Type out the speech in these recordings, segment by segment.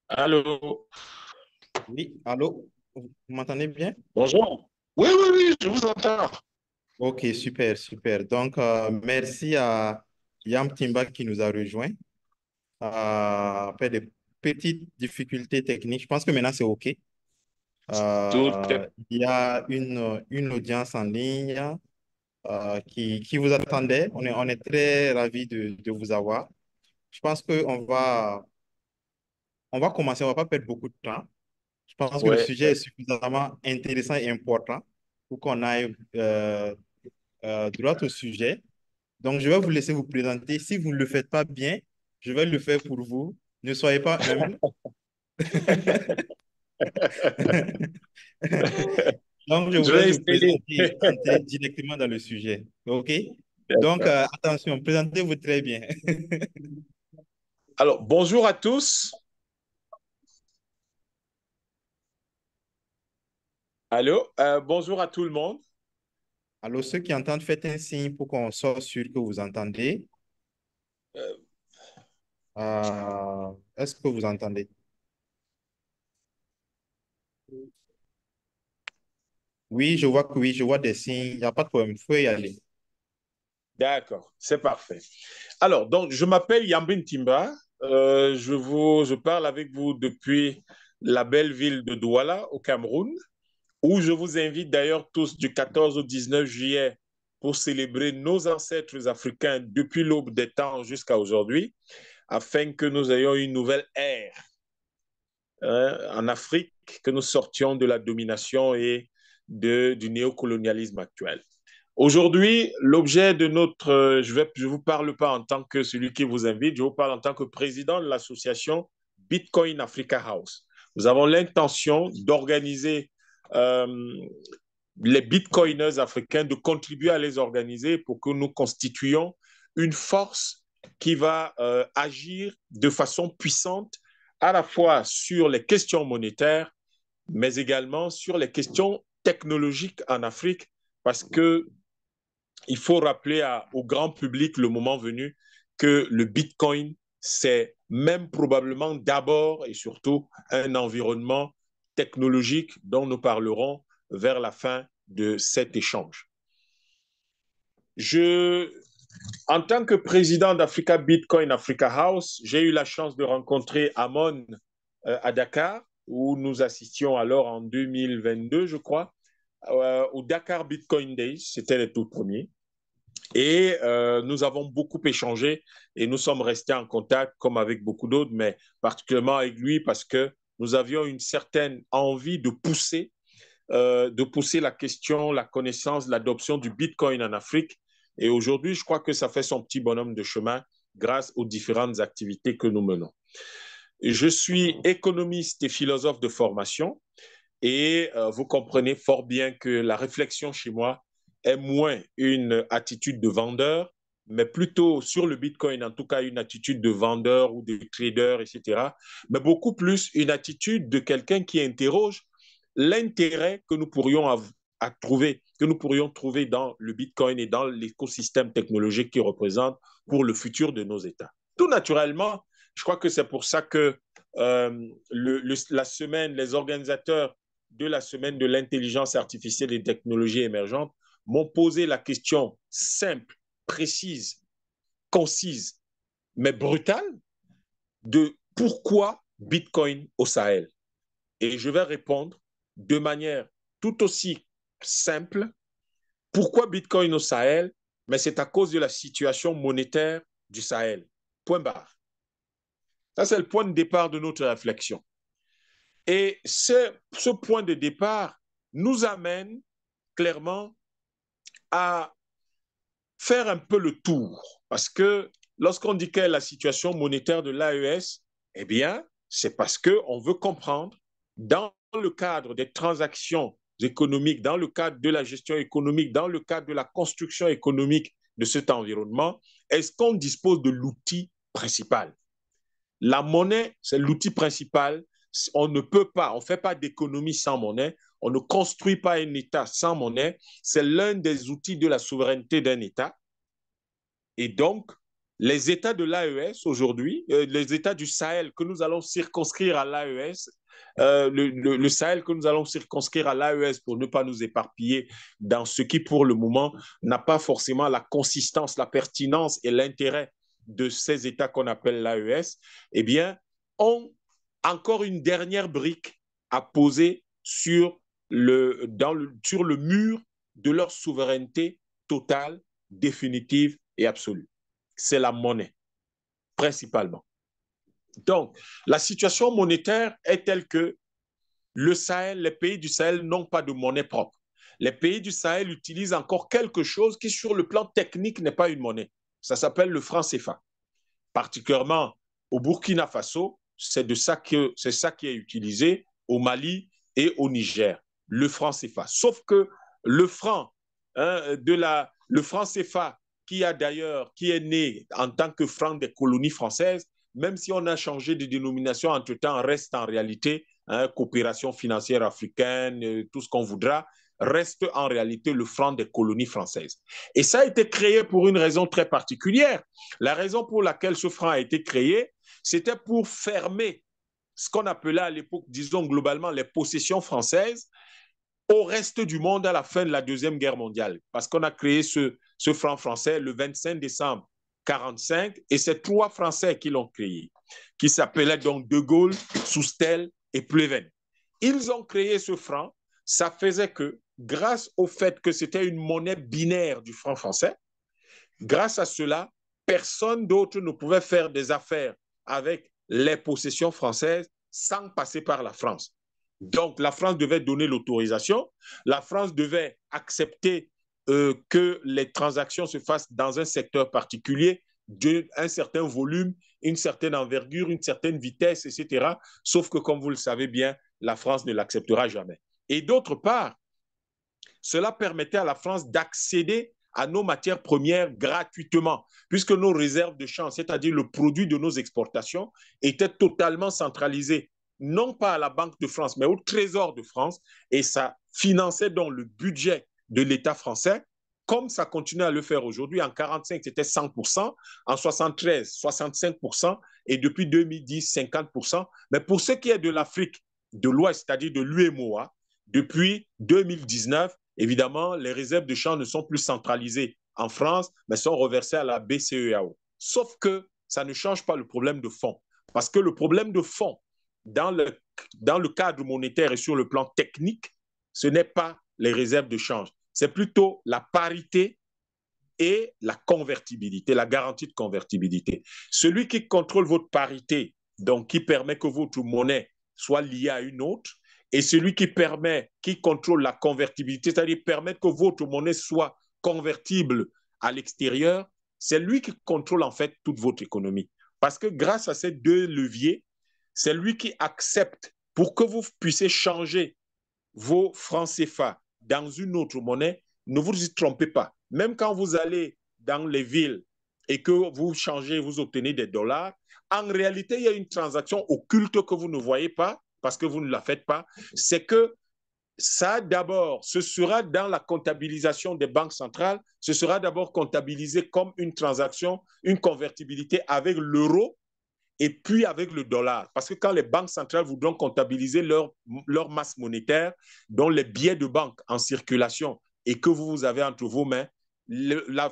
Allô, Oui, allô, vous m'entendez bien? bonjour. Oui, oui, oui, je vous entends. Ok, super, super. Donc, merci à Yam Timba qui nous a rejoints. Après des petites difficultés techniques, je pense que maintenant c'est OK. Tout est... Il y a une audience en ligne qui vous attendait. On est très ravis de vous avoir. Je pense qu'on va commencer, on ne va pas perdre beaucoup de temps. Je pense que le Ouais, sujet est suffisamment intéressant et important pour qu'on aille droit au sujet. Donc, je vais vous laisser vous présenter. Si vous ne le faites pas bien, je vais le faire pour vous. Ne soyez pas humble. Donc, je je vous laisse vais vous essayer. présenter et entrer directement dans le sujet. OK? Donc, D'accord. attention, présentez-vous très bien. Alors, bonjour à tous. Allô, bonjour à tout le monde. Alors, ceux qui entendent, faites un signe pour qu'on soit sûr que vous entendez. Euh, Est-ce que vous entendez? Oui, je vois que oui, je vois des signes. Il n'y a pas de problème, il faut y aller. d'accord, c'est parfait. Alors, donc, je m'appelle Yambin Timba. Je parle avec vous depuis la belle ville de Douala, au Cameroun, où je vous invite d'ailleurs tous du 14 au 19 juillet pour célébrer nos ancêtres africains depuis l'aube des temps jusqu'à aujourd'hui, afin que nous ayons une nouvelle ère en Afrique, que nous sortions de la domination et du néocolonialisme actuel. Aujourd'hui, l'objet de notre... je vous parle pas en tant que celui qui vous invite, je vous parle en tant que président de l'association Bitcoin Africa House. Nous avons l'intention d'organiser euh, les bitcoiners africains, de contribuer à les organiser pour que nous constituions une force qui va agir de façon puissante à la fois sur les questions monétaires, mais également sur les questions technologiques en Afrique, parce que il faut rappeler au grand public le moment venu que le Bitcoin, c'est même probablement d'abord et surtout un environnement technologique dont nous parlerons vers la fin de cet échange. Je, En tant que président d'Africa Bitcoin Africa House, j'ai eu la chance de rencontrer Amon à Dakar, où nous assistions alors en 2022, je crois, au Dakar Bitcoin Days, c'était les tout premiers. Et nous avons beaucoup échangé et nous sommes restés en contact comme avec beaucoup d'autres, mais particulièrement avec lui parce que nous avions une certaine envie de pousser la question, la connaissance, l'adoption du Bitcoin en Afrique. Et aujourd'hui, je crois que ça fait son petit bonhomme de chemin grâce aux différentes activités que nous menons. Je suis économiste et philosophe de formation et vous comprenez fort bien que la réflexion chez moi est moins une attitude de vendeur, mais plutôt sur le Bitcoin, en tout cas une attitude de vendeur ou de trader, etc., mais beaucoup plus une attitude de quelqu'un qui interroge l'intérêt que nous pourrions trouver, que nous pourrions trouver dans le Bitcoin et dans l'écosystème technologique qu'il représente pour le futur de nos États. Tout naturellement, je crois que c'est pour ça que la semaine, les organisateurs de la semaine de l'intelligence artificielle et des technologies émergentes m'ont posé la question simple, précise, concise, mais brutale de pourquoi Bitcoin au Sahel. Et je vais répondre de manière tout aussi simple. Pourquoi Bitcoin au Sahel? Mais c'est à cause de la situation monétaire du Sahel. Point barre. Ça, c'est le point de départ de notre réflexion. Et ce point de départ nous amène clairement à faire un peu le tour. Parce que lorsqu'on dit quelle est la situation monétaire de l'AES, eh bien, c'est parce qu'on veut comprendre, dans le cadre des transactions économiques, dans le cadre de la gestion économique, dans le cadre de la construction économique de cet environnement, est-ce qu'on dispose de l'outil principal? La monnaie, c'est l'outil principal. On ne peut pas, on ne fait pas d'économie sans monnaie. On ne construit pas un État sans monnaie. C'est l'un des outils de la souveraineté d'un État. Et donc, les États de l'AES aujourd'hui, les États du Sahel que nous allons circonscrire à l'AES, le Sahel que nous allons circonscrire à l'AES pour ne pas nous éparpiller dans ce qui, pour le moment, n'a pas forcément la consistance, la pertinence et l'intérêt de ces États qu'on appelle l'AES, eh bien, ont encore une dernière brique à poser sur sur le mur de leur souveraineté totale, définitive et absolue. C'est la monnaie, principalement. Donc, la situation monétaire est telle que le Sahel, les pays du Sahel n'ont pas de monnaie propre. Les pays du Sahel utilisent encore quelque chose qui, sur le plan technique, n'est pas une monnaie. Ça s'appelle le franc CFA. Particulièrement au Burkina Faso, c'est ça qui est utilisé au Mali et au Niger, le franc CFA. Sauf que le franc, le franc CFA qui est né en tant que franc des colonies françaises, même si on a changé de dénomination entre-temps, reste en réalité coopération financière africaine, tout ce qu'on voudra, reste en réalité le franc des colonies françaises. Et ça a été créé pour une raison très particulière. La raison pour laquelle ce franc a été créé, c'était pour fermer ce qu'on appelait à l'époque, disons globalement, les possessions françaises au reste du monde à la fin de la Deuxième Guerre mondiale. Parce qu'on a créé ce franc français le 25 décembre 1945 et c'est 3 Français qui l'ont créé, qui s'appelaient donc De Gaulle, Soustelle et Pleven. Ils ont créé ce franc. Ça faisait que, grâce au fait que c'était une monnaie binaire du franc français, grâce à cela, personne d'autre ne pouvait faire des affaires avec les possessions françaises sans passer par la France. Donc, la France devait donner l'autorisation, la France devait accepter que les transactions se fassent dans un secteur particulier, d'un certain volume, une certaine envergure, une certaine vitesse, etc. Sauf que, comme vous le savez bien, la France ne l'acceptera jamais. Et d'autre part, cela permettait à la France d'accéder à nos matières premières gratuitement, puisque nos réserves de change, c'est-à-dire le produit de nos exportations, étaient totalement centralisées, non pas à la Banque de France, mais au Trésor de France, et ça finançait donc le budget de l'État français, comme ça continue à le faire aujourd'hui. En 1945, c'était 100%, en 1973, 65%, et depuis 2010, 50%. Mais pour ce qui est de l'Afrique de l'Ouest, c'est-à-dire de l'UEMOA, depuis 2019, évidemment, les réserves de change ne sont plus centralisées en France, mais sont reversées à la BCEAO. Sauf que ça ne change pas le problème de fond. Parce que le problème de fond, dans le cadre monétaire et sur le plan technique, ce n'est pas les réserves de change. C'est plutôt la parité et la convertibilité, la garantie de convertibilité. Celui qui contrôle votre parité, donc qui permet que votre monnaie soit liée à une autre, et celui qui contrôle la convertibilité, c'est-à-dire permettre que votre monnaie soit convertible à l'extérieur, c'est lui qui contrôle en fait toute votre économie. Parce que grâce à ces 2 leviers, c'est lui qui accepte pour que vous puissiez changer vos francs CFA dans une autre monnaie, ne vous y trompez pas. Même quand vous allez dans les villes et que vous changez, vous obtenez des dollars, en réalité, il y a une transaction occulte que vous ne voyez pas parce que vous ne la faites pas. C'est que ça, d'abord, ce sera dans la comptabilisation des banques centrales, ce sera d'abord comptabilisé comme une transaction, une convertibilité avec l'euro et puis avec le dollar. Parce que quand les banques centrales voudront comptabiliser leur masse monétaire, dont les billets de banque en circulation et que vous avez entre vos mains, la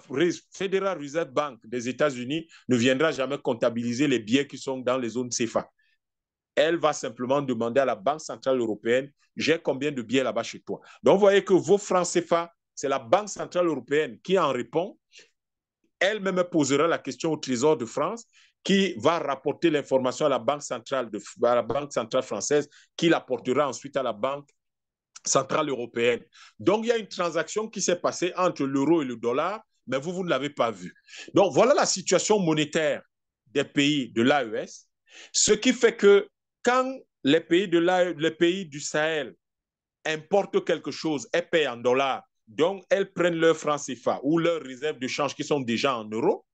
Federal Reserve Bank des États-Unis ne viendra jamais comptabiliser les billets qui sont dans les zones CFA. Elle va simplement demander à la Banque centrale européenne, j'ai combien de billets là-bas chez toi. Donc, vous voyez que vos francs CFA, c'est la Banque centrale européenne qui en répond. Elle-même posera la question au Trésor de France, qui va rapporter l'information à la Banque centrale française, qui l'apportera ensuite à la Banque centrale européenne. Donc, il y a une transaction qui s'est passée entre l'euro et le dollar, mais vous ne l'avez pas vue. Donc, voilà la situation monétaire des pays de l'AES, ce qui fait que quand les pays du Sahel importent quelque chose et payent en dollars, donc elles prennent leurs francs CFA ou leurs réserves de change qui sont déjà en euros,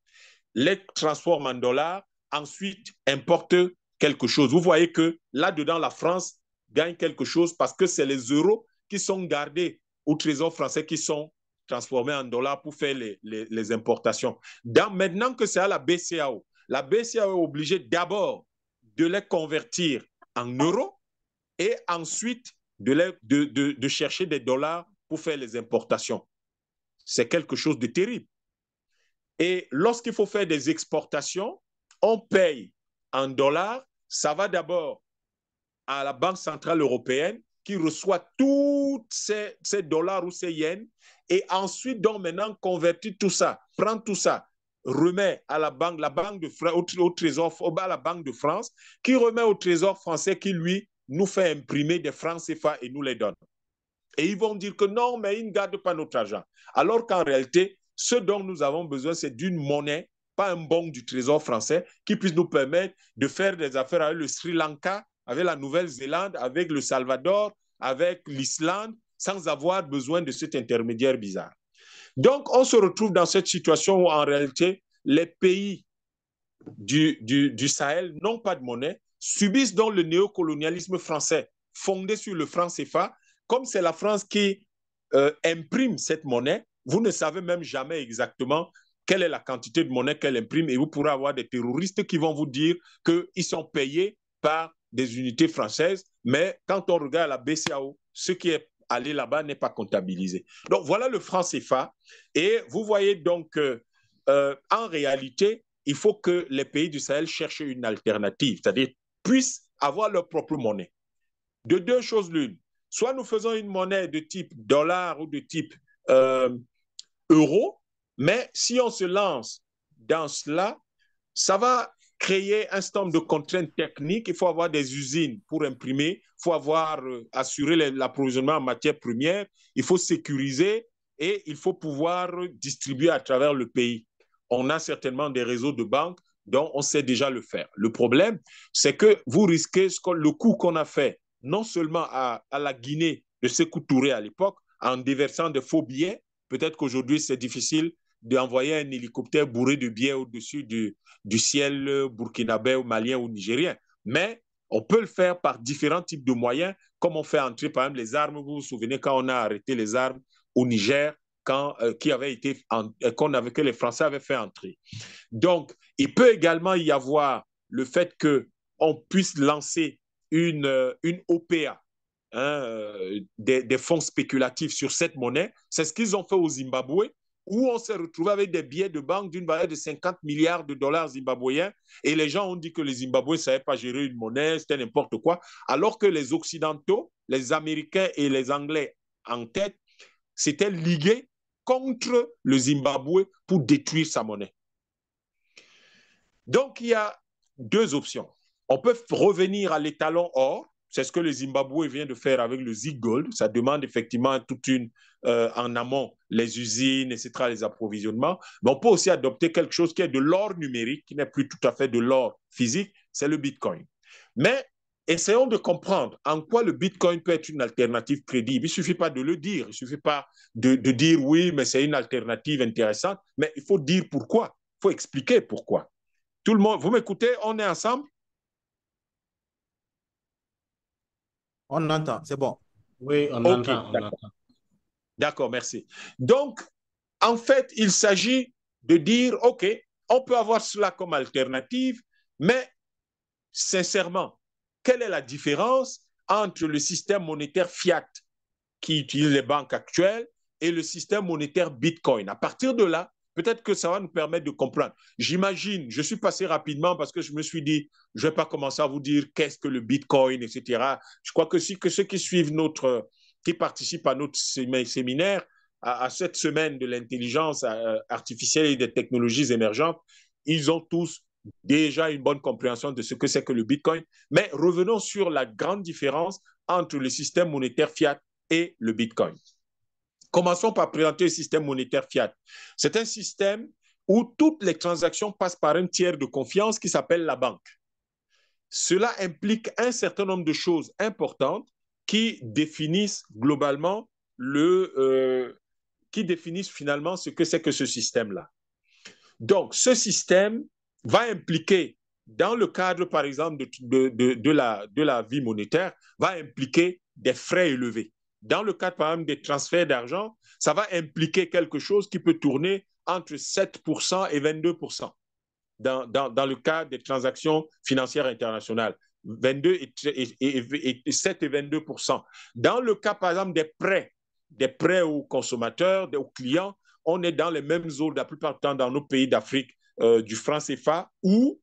les transforment en dollars, ensuite importent quelque chose. Vous voyez que là-dedans, la France gagne quelque chose parce que c'est les euros qui sont gardés au Trésor français qui sont transformer en dollars pour faire les importations. Maintenant que c'est à la BCAO est obligée d'abord de les convertir en euros et ensuite de chercher des dollars pour faire les importations. C'est quelque chose de terrible. Et lorsqu'il faut faire des exportations, on paye en dollars. Ça va d'abord à la Banque centrale européenne qui reçoit tous ces dollars ou ces yens et ensuite, donc maintenant, convertit tout ça, prend tout ça, remet à la banque de France, au Trésor, à la Banque de France, qui remet au Trésor français qui, lui, nous fait imprimer des francs CFA et nous les donne. Et ils vont dire que non, mais ils ne gardent pas notre argent. Alors qu'en réalité, ce dont nous avons besoin, c'est d'une monnaie, pas un bon du Trésor français, qui puisse nous permettre de faire des affaires avec le Sri Lanka, avec la Nouvelle-Zélande, avec le Salvador, avec l'Islande, sans avoir besoin de cet intermédiaire bizarre. Donc, on se retrouve dans cette situation où, en réalité, les pays du Sahel n'ont pas de monnaie, subissent donc le néocolonialisme français fondé sur le franc CFA. Comme c'est la France qui imprime cette monnaie, vous ne savez même jamais exactement quelle est la quantité de monnaie qu'elle imprime et vous pourrez avoir des terroristes qui vont vous dire qu'ils sont payés par des unités françaises, mais quand on regarde la BCAO, ce qui est allé là-bas n'est pas comptabilisé. Donc voilà le franc CFA et vous voyez donc en réalité, il faut que les pays du Sahel cherchent une alternative, c'est-à-dire puissent avoir leur propre monnaie. De deux choses l'une, soit nous faisons une monnaie de type dollar ou de type euro, mais si on se lance dans cela, ça va créer un certain nombre de contraintes techniques. Il faut avoir des usines pour imprimer, il faut avoir assurer l'approvisionnement en matières premières, il faut sécuriser et il faut pouvoir distribuer à travers le pays. On a certainement des réseaux de banques dont on sait déjà le faire. Le problème, c'est que vous risquez le coup qu'on a fait, non seulement à la Guinée de Sékou Touré à l'époque, en déversant de faux billets. Peut-être qu'aujourd'hui, c'est difficile d'envoyer un hélicoptère bourré de billets au-dessus du ciel burkinabé ou malien ou nigérien. Mais on peut le faire par différents types de moyens, comme on fait entrer, par exemple, les armes. Vous vous souvenez quand on a arrêté les armes au Niger, que les Français avaient fait entrer. Donc, il peut également y avoir le fait qu'on puisse lancer une OPA, des fonds spéculatifs sur cette monnaie. C'est ce qu'ils ont fait au Zimbabwe, où on s'est retrouvé avec des billets de banque d'une valeur de 50 milliards de dollars zimbabwéens. Et les gens ont dit que les Zimbabwéens ne savaient pas gérer une monnaie, c'était n'importe quoi. Alors que les Occidentaux, les Américains et les Anglais en tête, s'étaient ligués contre le Zimbabwe pour détruire sa monnaie. Donc, il y a deux options. On peut revenir à l'étalon or. C'est ce que le Zimbabwe vient de faire avec le Z-Gold. Ça demande effectivement en amont, les usines, etc., les approvisionnements. Mais on peut aussi adopter quelque chose qui est de l'or numérique, qui n'est plus tout à fait de l'or physique, c'est le Bitcoin. Mais essayons de comprendre en quoi le Bitcoin peut être une alternative crédible. Il ne suffit pas de le dire, il ne suffit pas de dire oui, mais c'est une alternative intéressante, mais il faut dire pourquoi, il faut expliquer pourquoi. Tout le monde, vous m'écoutez? On est ensemble? On entend, c'est bon. Oui, on OK, entend, on d'accord. entend. D'accord, merci. Donc, en fait, il s'agit de dire, OK, on peut avoir cela comme alternative, mais sincèrement, quelle est la différence entre le système monétaire fiat qui utilise les banques actuelles et le système monétaire Bitcoin? À partir de là, peut-être que ça va nous permettre de comprendre. J'imagine, je suis passé rapidement parce que je me suis dit, je ne vais pas commencer à vous dire qu'est-ce que le Bitcoin, etc. Je crois que ceux qui suivent qui participent à notre séminaire, à cette semaine de l'intelligence artificielle et des technologies émergentes, ils ont tous déjà une bonne compréhension de ce que c'est que le Bitcoin. Mais revenons sur la grande différence entre le système monétaire fiat et le Bitcoin. Commençons par présenter le système monétaire fiat. C'est un système où toutes les transactions passent par un tiers de confiance qui s'appelle la banque. Cela implique un certain nombre de choses importantes qui définissent globalement qui définissent finalement ce que c'est que ce système-là. Donc, ce système va impliquer, dans le cadre, par exemple, de la vie monétaire, va impliquer des frais élevés. Dans le cadre, par exemple, des transferts d'argent, ça va impliquer quelque chose qui peut tourner entre 7% et 22% dans le cadre des transactions financières internationales. 22 et 7 et 22%. Dans le cas, par exemple, des prêts aux consommateurs, aux clients, on est dans les mêmes eaux la plupart du temps dans nos pays d'Afrique du franc CFA où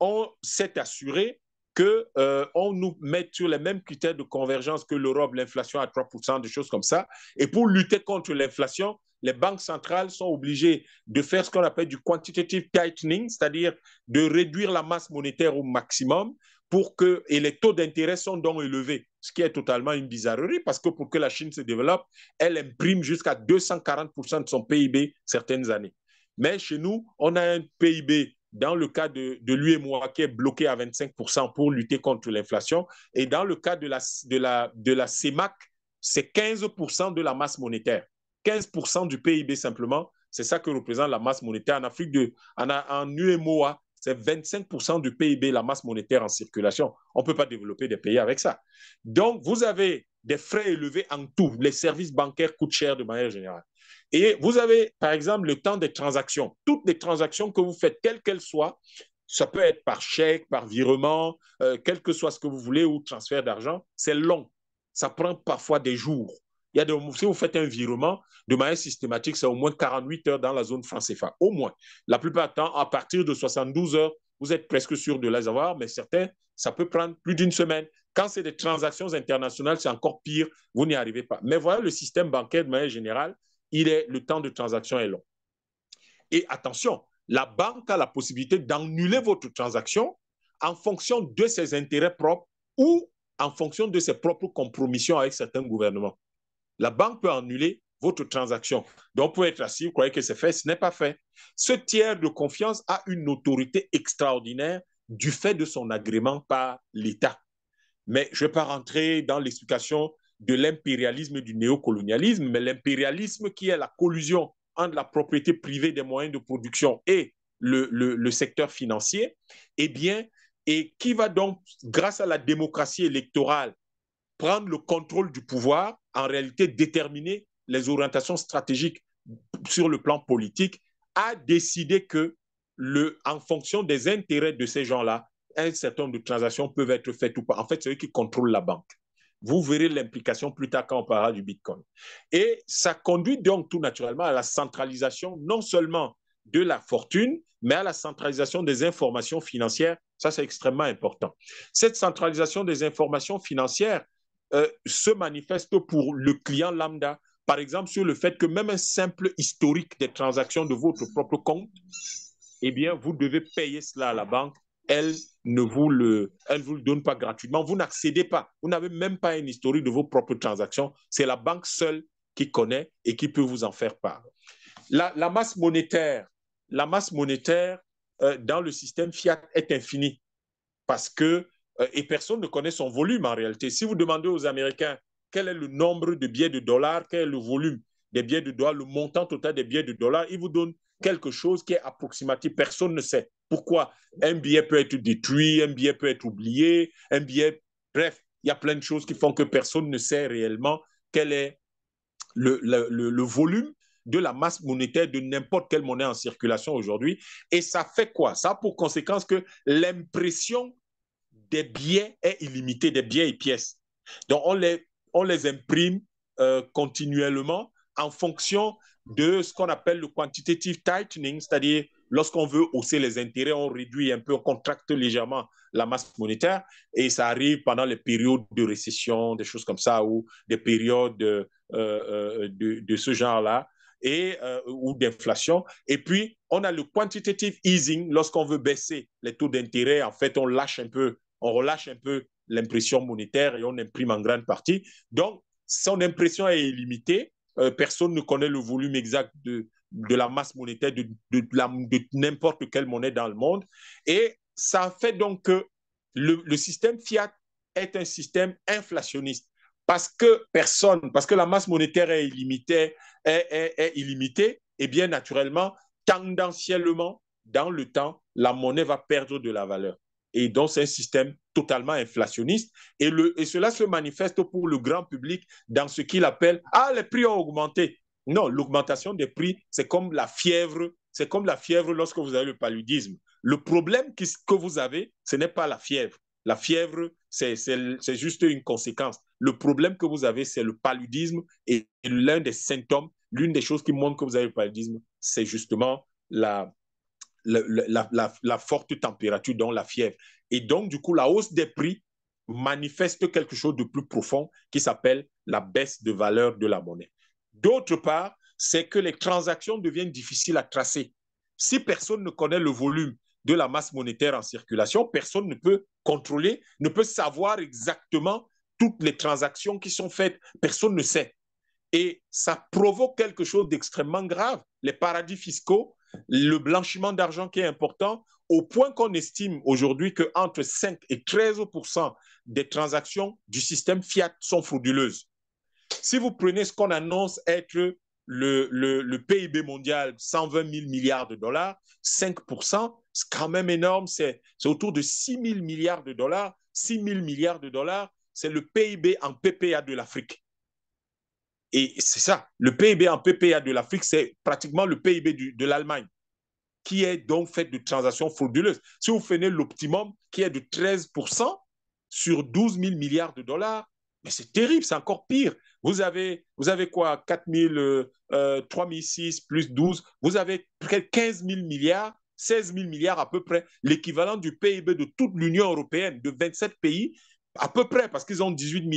on s'est assuré que on nous mette sur les mêmes critères de convergence que l'Europe, l'inflation à 3%, des choses comme ça. Et pour lutter contre l'inflation, les banques centrales sont obligées de faire ce qu'on appelle du quantitative tightening, c'est-à-dire de réduire la masse monétaire au maximum pour que, et les taux d'intérêt sont donc élevés, ce qui est totalement une bizarrerie parce que pour que la Chine se développe, elle imprime jusqu'à 240% de son PIB certaines années. Mais chez nous, on a un PIB dans le cas de l'UEMOA qui est bloqué à 25% pour lutter contre l'inflation. Et dans le cas de la CEMAC, c'est 15% de la masse monétaire. 15% du PIB simplement, c'est ça que représente la masse monétaire. En Afrique, en UEMOA, c'est 25% du PIB, la masse monétaire en circulation. On ne peut pas développer des pays avec ça. Donc, vous avez des frais élevés en tout. Les services bancaires coûtent cher de manière générale. Et vous avez, par exemple, le temps des transactions. Toutes les transactions que vous faites, quelles qu'elles soient, ça peut être par chèque, par virement, quel que soit ce que vous voulez, ou transfert d'argent, c'est long. Ça prend parfois des jours. Si vous faites un virement de manière systématique, c'est au moins 48 heures dans la zone franc CFA. Au moins. La plupart du temps, à partir de 72 heures, vous êtes presque sûr de les avoir, mais certains, ça peut prendre plus d'une semaine. Quand c'est des transactions internationales, c'est encore pire, vous n'y arrivez pas. Mais voilà, le système bancaire de manière générale, le temps de transaction est long. Et attention, la banque a la possibilité d'annuler votre transaction en fonction de ses intérêts propres ou en fonction de ses propres compromissions avec certains gouvernements. La banque peut annuler votre transaction. Donc, vous pouvez être assis, vous croyez que c'est fait, ce n'est pas fait. Ce tiers de confiance a une autorité extraordinaire du fait de son agrément par l'État. Mais je ne vais pas rentrer dans l'explication de l'impérialisme et du néocolonialisme, mais l'impérialisme qui est la collusion entre la propriété privée des moyens de production et le secteur financier, eh bien, et qui va donc, grâce à la démocratie électorale, prendre le contrôle du pouvoir, en réalité déterminer les orientations stratégiques sur le plan politique, a décidé que, en fonction des intérêts de ces gens-là, un certain nombre de transactions peuvent être faites ou pas. En fait, c'est eux qui contrôlent la banque. Vous verrez l'implication plus tard quand on parlera du Bitcoin. Et ça conduit donc tout naturellement à la centralisation non seulement de la fortune, mais à la centralisation des informations financières. Ça, c'est extrêmement important. Cette centralisation des informations financières se manifeste pour le client lambda. Par exemple, sur le fait que même un simple historique des transactions de votre propre compte, eh bien, vous devez payer cela à la banque. Elle ne vous le donne pas gratuitement. Vous n'accédez pas. Vous n'avez même pas un historique de vos propres transactions. C'est la banque seule qui connaît et qui peut vous en faire part. La masse monétaire dans le système fiat est infinie parce que, et personne ne connaît son volume en réalité. Si vous demandez aux Américains quel est le nombre de billets de dollars, quel est le volume des billets de dollars, le montant total des billets de dollars, ils vous donnent quelque chose qui est approximatif. Personne ne sait. Pourquoi? Un billet peut être détruit, un billet peut être oublié, un billet... Bref, il y a plein de choses qui font que personne ne sait réellement quel est le volume de la masse monétaire de n'importe quelle monnaie en circulation aujourd'hui. Et ça fait quoi? Ça a pour conséquence que l'impression des billets est illimitée, des billets et pièces. Donc, on les imprime continuellement en fonction de ce qu'on appelle le quantitative tightening, c'est-à-dire lorsqu'on veut hausser les intérêts, on réduit un peu, on contracte légèrement la masse monétaire et ça arrive pendant les périodes de récession, des choses comme ça, ou des périodes de ce genre-là ou d'inflation. Et puis, on a le quantitative easing. Lorsqu'on veut baisser les taux d'intérêt, en fait, on relâche un peu l'impression monétaire et on imprime en grande partie. Donc, son impression est illimitée. Personne ne connaît le volume exact de la masse monétaire de n'importe quelle monnaie dans le monde. Et ça fait donc que le système fiat est un système inflationniste parce que la masse monétaire est illimitée, et bien naturellement, tendanciellement, dans le temps, la monnaie va perdre de la valeur. Et donc, c'est un système totalement inflationniste. Et cela se manifeste pour le grand public dans ce qu'il appelle « Ah, les prix ont augmenté ». Non, l'augmentation des prix, c'est comme la fièvre. C'est comme la fièvre lorsque vous avez le paludisme. Le problème que vous avez, ce n'est pas la fièvre. La fièvre, c'est juste une conséquence. Le problème que vous avez, c'est le paludisme. Et l'un des symptômes, l'une des choses qui montrent que vous avez le paludisme, c'est justement la forte température, donc la fièvre. Et donc, du coup, la hausse des prix manifeste quelque chose de plus profond qui s'appelle la baisse de valeur de la monnaie. D'autre part, c'est que les transactions deviennent difficiles à tracer. Si personne ne connaît le volume de la masse monétaire en circulation, personne ne peut contrôler, ne peut savoir exactement toutes les transactions qui sont faites. Personne ne sait. Et ça provoque quelque chose d'extrêmement grave. Les paradis fiscaux, le blanchiment d'argent qui est important, au point qu'on estime aujourd'hui qu'entre 5 et 13% des transactions du système fiat sont frauduleuses. Si vous prenez ce qu'on annonce être le PIB mondial, 120 000 milliards de dollars, 5%, c'est quand même énorme, c'est autour de 6 000 milliards de dollars. 6 000 milliards de dollars, c'est le PIB en PPA de l'Afrique. Et c'est ça, le PIB en PPA de l'Afrique, c'est pratiquement le PIB de l'Allemagne, qui est donc fait de transactions frauduleuses. Si vous prenez l'optimum, qui est de 13% sur 12 000 milliards de dollars, mais c'est terrible, c'est encore pire. Vous avez quoi, 4 000, 3 600 plus 12, vous avez près de 15 000 milliards, 16 000 milliards à peu près, l'équivalent du PIB de toute l'Union européenne, de 27 pays, à peu près, parce qu'ils ont 18 000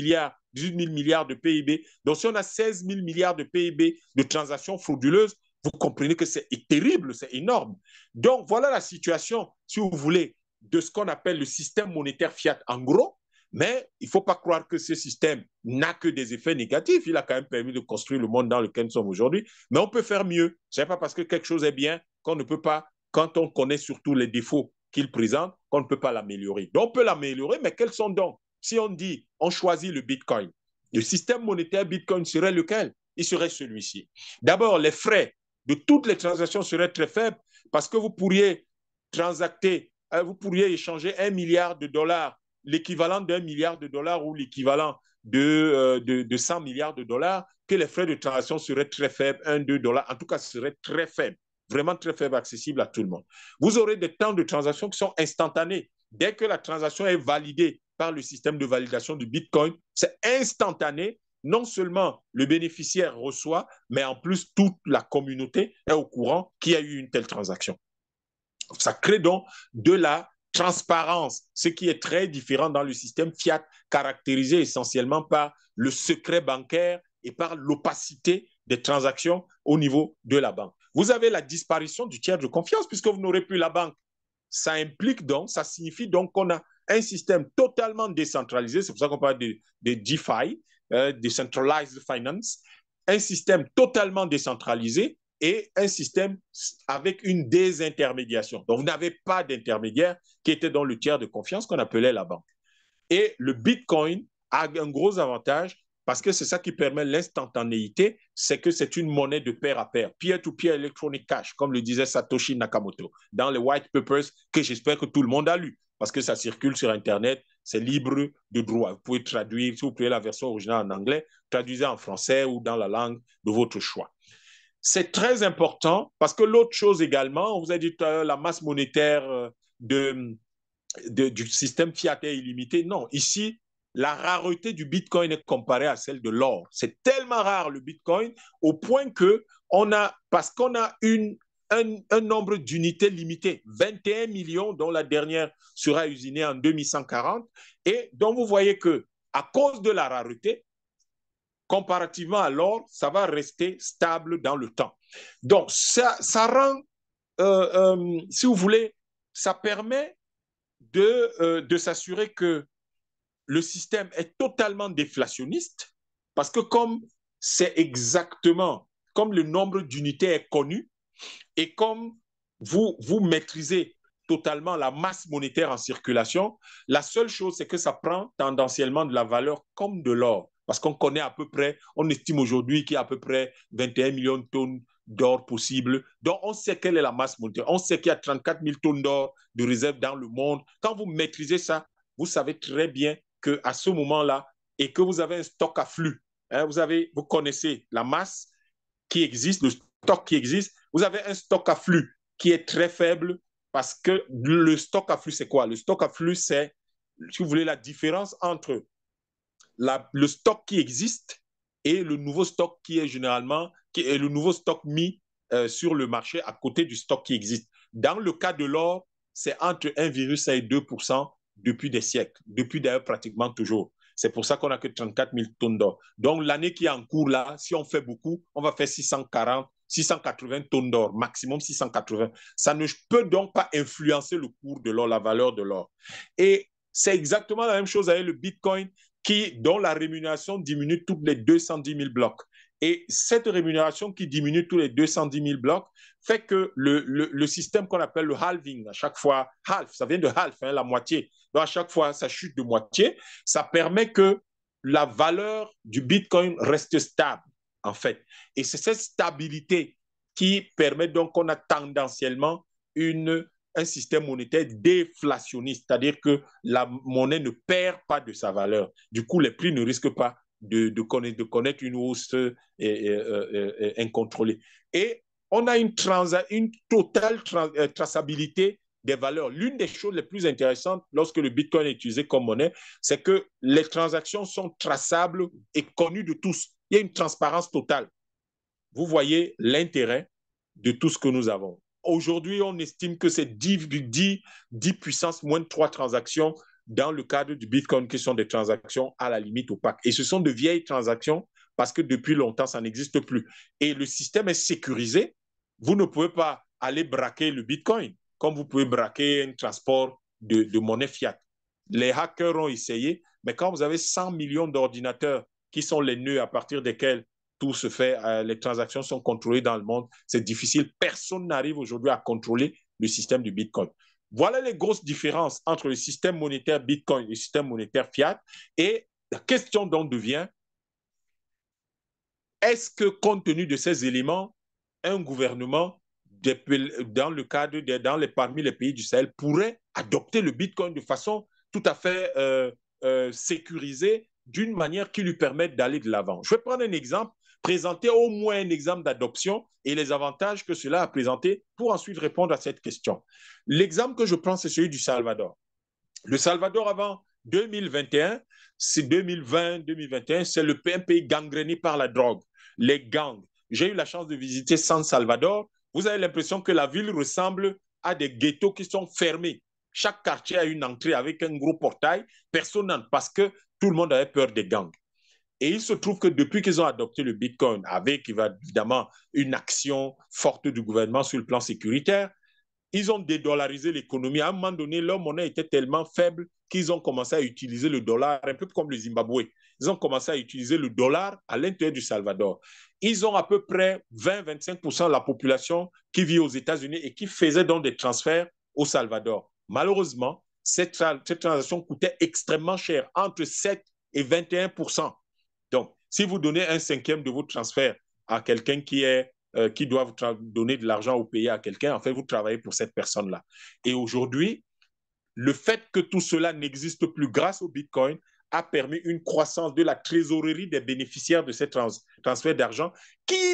milliards de PIB. Donc, si on a 16 000 milliards de PIB de transactions frauduleuses, vous comprenez que c'est terrible, c'est énorme. Donc, voilà la situation, si vous voulez, de ce qu'on appelle le système monétaire fiat en gros. Mais il ne faut pas croire que ce système n'a que des effets négatifs. Il a quand même permis de construire le monde dans lequel nous sommes aujourd'hui. Mais on peut faire mieux. Ce n'est pas parce que quelque chose est bien qu'on ne peut pas, quand on connaît surtout les défauts qu'il présente, qu'on ne peut pas l'améliorer. Donc, on peut l'améliorer, mais quels sont donc? Si on dit, on choisit le Bitcoin, le système monétaire Bitcoin serait lequel? Il serait celui-ci. D'abord, les frais de toutes les transactions seraient très faibles parce que vous pourriez transacter, vous pourriez échanger 1 milliard de dollars, l'équivalent d'1 milliard de dollars ou l'équivalent de 100 milliards de dollars, que les frais de transaction seraient très faibles, 1, 2 dollars, en tout cas, seraient très faibles, vraiment très faibles, accessibles à tout le monde. Vous aurez des temps de transaction qui sont instantanés. Dès que la transaction est validée par le système de validation du Bitcoin, c'est instantané. Non seulement le bénéficiaire reçoit, mais en plus toute la communauté est au courant qu'il y a eu une telle transaction. Ça crée donc de la transparence, ce qui est très différent dans le système fiat, caractérisé essentiellement par le secret bancaire et par l'opacité des transactions au niveau de la banque. Vous avez la disparition du tiers de confiance puisque vous n'aurez plus la banque. Ça implique donc, ça signifie donc qu'on a un système totalement décentralisé, c'est pour ça qu'on parle de DeFi, Decentralized Finance, un système totalement décentralisé et un système avec une désintermédiation. Donc, vous n'avez pas d'intermédiaire qui était dans le tiers de confiance qu'on appelait la banque. Et le Bitcoin a un gros avantage parce que c'est ça qui permet l'instantanéité, c'est que c'est une monnaie de pair à pair, peer-to-peer electronic cash, comme le disait Satoshi Nakamoto, dans les white papers que j'espère que tout le monde a lu, parce que ça circule sur Internet, c'est libre de droit. Vous pouvez traduire, si vous prenez la version originale en anglais, traduisez en français ou dans la langue de votre choix. C'est très important parce que l'autre chose également, on vous a dit tout à l'heure, la masse monétaire du système fiat est illimité. Non, ici, la rareté du Bitcoin est comparée à celle de l'or. C'est tellement rare le Bitcoin au point que parce qu'on a un nombre d'unités limité, 21 millions, dont la dernière sera usinée en 2140. Et donc, vous voyez que à cause de la rareté, comparativement à l'or, ça va rester stable dans le temps. Donc, ça rend, si vous voulez, ça permet de s'assurer que le système est totalement déflationniste parce que comme c'est exactement, comme le nombre d'unités est connu et comme vous maîtrisez totalement la masse monétaire en circulation, la seule chose, c'est que ça prend tendanciellement de la valeur comme de l'or. Parce qu'on connaît à peu près, on estime aujourd'hui qu'il y a à peu près 21 millions de tonnes d'or possible. Donc, on sait quelle est la masse monétaire. On sait qu'il y a 34 000 tonnes d'or de réserve dans le monde. Quand vous maîtrisez ça, vous savez très bien qu'à ce moment-là, et que vous avez un stock à flux, hein, vous connaissez la masse qui existe, le stock qui existe, vous avez un stock à flux qui est très faible parce que le stock à flux, c'est quoi? Le stock à flux, c'est, si vous voulez, la différence entre le stock qui existe et le nouveau stock qui est généralement, qui est le nouveau stock mis sur le marché à côté du stock qui existe. Dans le cas de l'or, c'est entre 1,5 et 2% depuis des siècles, depuis d'ailleurs pratiquement toujours. C'est pour ça qu'on n'a que 34 000 tonnes d'or. Donc l'année qui est en cours là, si on fait beaucoup, on va faire 640, 680 tonnes d'or, maximum 680. Ça ne peut donc pas influencer le cours de l'or, la valeur de l'or. Et c'est exactement la même chose avec le Bitcoin dont la rémunération diminue toutes les 210 000 blocs. Et cette rémunération qui diminue tous les 210 000 blocs fait que le système qu'on appelle le halving, à chaque fois, half, ça vient de half, hein, la moitié. Donc à chaque fois, ça chute de moitié. Ça permet que la valeur du Bitcoin reste stable, en fait. Et c'est cette stabilité qui permet donc qu'on a tendanciellement un système monétaire déflationniste, c'est-à-dire que la monnaie ne perd pas de sa valeur. Du coup, les prix ne risquent pas de connaître une hausse incontrôlée. Et on a une totale traçabilité des valeurs. L'une des choses les plus intéressantes lorsque le Bitcoin est utilisé comme monnaie, c'est que les transactions sont traçables et connues de tous. Il y a une transparence totale. Vous voyez l'intérêt de tout ce que nous avons. Aujourd'hui, on estime que c'est 10 puissance moins de 3 transactions dans le cadre du Bitcoin qui sont des transactions à la limite opaques. Et ce sont de vieilles transactions parce que depuis longtemps, ça n'existe plus. Et le système est sécurisé. Vous ne pouvez pas aller braquer le Bitcoin comme vous pouvez braquer un transport de monnaie fiat. Les hackers ont essayé, mais quand vous avez 100 millions d'ordinateurs qui sont les nœuds à partir desquels tout se fait, les transactions sont contrôlées dans le monde, c'est difficile. Personne n'arrive aujourd'hui à contrôler le système du Bitcoin. Voilà les grosses différences entre le système monétaire Bitcoin et le système monétaire fiat. Et la question donc devient, est-ce que compte tenu de ces éléments, un gouvernement dans le cadre parmi les pays du Sahel pourrait adopter le Bitcoin de façon tout à fait sécurisée, d'une manière qui lui permette d'aller de l'avant? Je vais prendre un exemple, présenter au moins un exemple d'adoption et les avantages que cela a présenté pour ensuite répondre à cette question. L'exemple que je prends, c'est celui du Salvador. Le Salvador, avant 2021, c'est 2020, 2021, c'est un pays gangréné par la drogue, les gangs. J'ai eu la chance de visiter San Salvador. Vous avez l'impression que la ville ressemble à des ghettos qui sont fermés. Chaque quartier a une entrée avec un gros portail. Personne n'entre parce que tout le monde avait peur des gangs. Et il se trouve que depuis qu'ils ont adopté le Bitcoin, avec évidemment une action forte du gouvernement sur le plan sécuritaire, ils ont dédollarisé l'économie. À un moment donné, leur monnaie était tellement faible qu'ils ont commencé à utiliser le dollar, un peu comme le Zimbabwe. Ils ont commencé à utiliser le dollar à l'intérieur du Salvador. Ils ont à peu près 20-25% de la population qui vit aux États-Unis et qui faisait donc des transferts au Salvador. Malheureusement, cette transaction coûtait extrêmement cher, entre 7 et 21%. Donc, si vous donnez un cinquième de votre transfert à quelqu'un qui doit vous donner de l'argent au pays à quelqu'un, en fait, vous travaillez pour cette personne-là. Et aujourd'hui, le fait que tout cela n'existe plus grâce au Bitcoin a permis une croissance de la trésorerie des bénéficiaires de ces transferts d'argent qui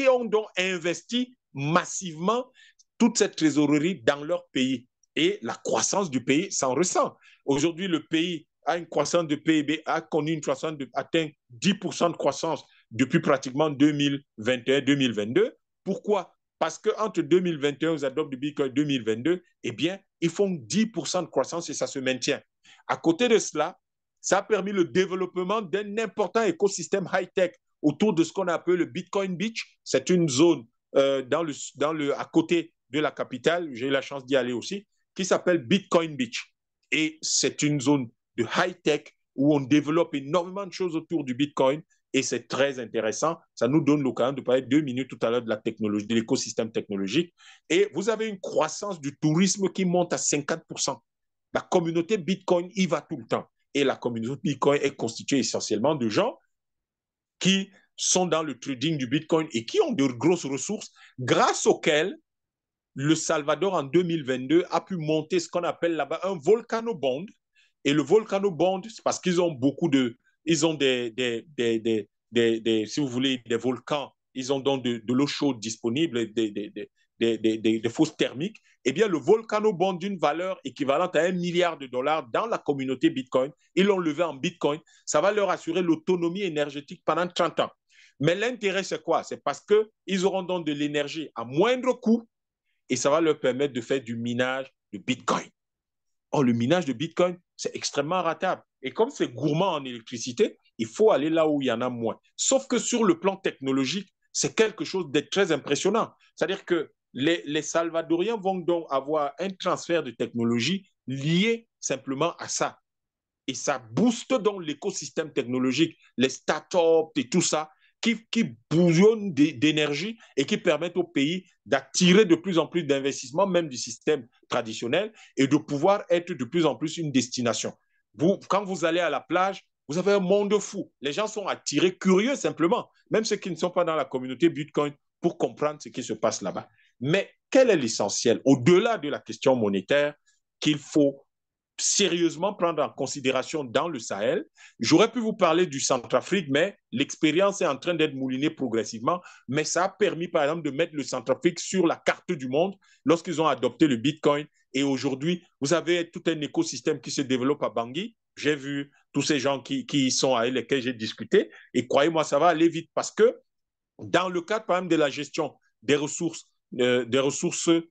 ont donc investi massivement toute cette trésorerie dans leur pays. Et la croissance du pays s'en ressent. Aujourd'hui, le pays a une croissance de PIB, a connu une croissance atteint 10% de croissance depuis pratiquement 2021-2022. Pourquoi? Parce qu'entre 2021, aux adoptes du Bitcoin 2022, eh bien, ils font 10% de croissance et ça se maintient. À côté de cela, ça a permis le développement d'un important écosystème high-tech autour de ce qu'on appelle le Bitcoin Beach. C'est une zone à côté de la capitale, j'ai eu la chance d'y aller aussi, qui s'appelle Bitcoin Beach. Et c'est une zone de high-tech où on développe énormément de choses autour du Bitcoin et c'est très intéressant. Ça nous donne l'occasion de parler 2 minutes tout à l'heure de la technologie, de l'écosystème technologique. Et vous avez une croissance du tourisme qui monte à 50%. La communauté Bitcoin y va tout le temps. Et la communauté Bitcoin est constituée essentiellement de gens qui sont dans le trading du Bitcoin et qui ont de grosses ressources grâce auxquelles le Salvador, en 2022, a pu monter ce qu'on appelle là-bas un volcano bond. Et le volcano bond, c'est parce qu'ils ont beaucoup de... Ils ont si vous voulez, des volcans. Ils ont donc de l'eau chaude disponible, des fosses thermiques. Eh bien, le volcano bond d'une valeur équivalente à 1 milliard de dollars dans la communauté Bitcoin, ils l'ont levé en Bitcoin. Ça va leur assurer l'autonomie énergétique pendant 30 ans. Mais l'intérêt, c'est quoi? C'est parce qu'ils auront donc de l'énergie à moindre coût et ça va leur permettre de faire du minage de Bitcoin. Or, le minage de Bitcoin, c'est extrêmement rentable. Et comme c'est gourmand en électricité, il faut aller là où il y en a moins. Sauf que sur le plan technologique, c'est quelque chose de très impressionnant. C'est-à-dire que les Salvadoriens vont donc avoir un transfert de technologie lié simplement à ça. Et ça booste donc l'écosystème technologique, les startups et tout ça, qui bouillonnent d'énergie et qui permettent au pays d'attirer de plus en plus d'investissements, même du système traditionnel, et de pouvoir être de plus en plus une destination. Quand vous allez à la plage, vous avez un monde fou. Les gens sont attirés, curieux simplement, même ceux qui ne sont pas dans la communauté Bitcoin, pour comprendre ce qui se passe là-bas. Mais quel est l'essentiel, au-delà de la question monétaire, qu'il faut sérieusement prendre en considération dans le Sahel? J'aurais pu vous parler du Centrafrique, mais l'expérience est en train d'être moulinée progressivement. Mais ça a permis, par exemple, de mettre le Centrafrique sur la carte du monde lorsqu'ils ont adopté le Bitcoin. Et aujourd'hui, vous avez tout un écosystème qui se développe à Bangui. J'ai vu tous ces gens qui y sont avec lesquels j'ai discuté. Et croyez-moi, ça va aller vite parce que dans le cadre, par exemple, de la gestion des ressources